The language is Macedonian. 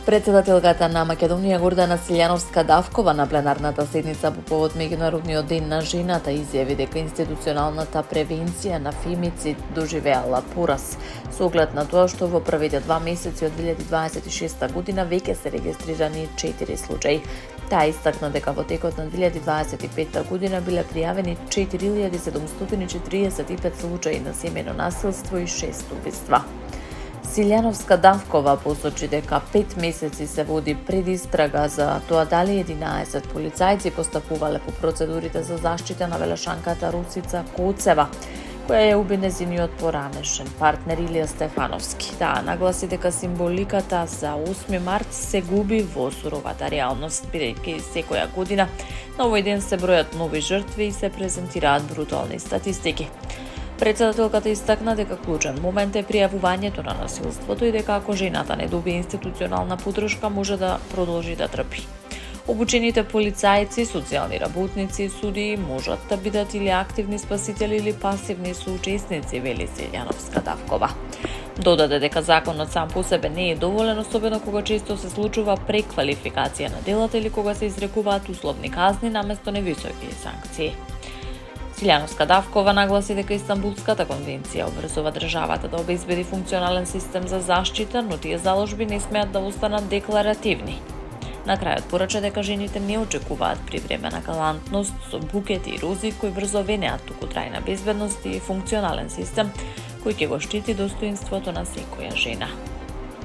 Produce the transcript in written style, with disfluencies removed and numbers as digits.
Председателката на Македонија Гордана Силјановска-Давкова на пленарната седница по повод Меѓународниот ден на жената изјави дека институционалната превенција на фемицид доживеала пораз, со оглед на тоа што во првите 2 месеци од 2026 година веќе се регистрирани 4 случаи. Таа истакна дека во текот на 2025 година биле пријавени 4745 случаи на семејно насилство и 6 убиства. Силјановска-Давкова посочи дека 5 месеци се води предистрага за тоа дали 11 полицајци постапувале по процедурите за заштита на велешанката Русица Коцева, која ја уби незиниот поранешен партнер Илија Стефановски. Таа нагласи дека символиката за 8 март се губи во суровата реалност, бидејќи секоја година на овој ден се бројат нови жртви и се презентираат брутални статистики. Председателката истакна дека клучен момент е пријавувањето на насилството и дека ако жената не добие институционална поддршка може да продолжи да трпи. Обучените полицајци, социјални работници и судии можат да бидат или активни спасители или пасивни соучесници, вели Силјановска-Давкова. Додаде дека законот сам по себе не е доволен, особено кога често се случува преквалификација на делата или кога се изрекуваат условни казни наместо невисоки санкции. Силјановска-Давкова нагласи дека Истанбулската конвенција обврзува државата да обезбеди функционален систем за заштита, но тие заложби не смеат да останат декларативни. На крајот порача дека жените не очекуваат привремена галантност со букети и рози кои брзо венеат, туку трајна безбедност и функционален систем кој ќе го штити достоинството на секоја жена.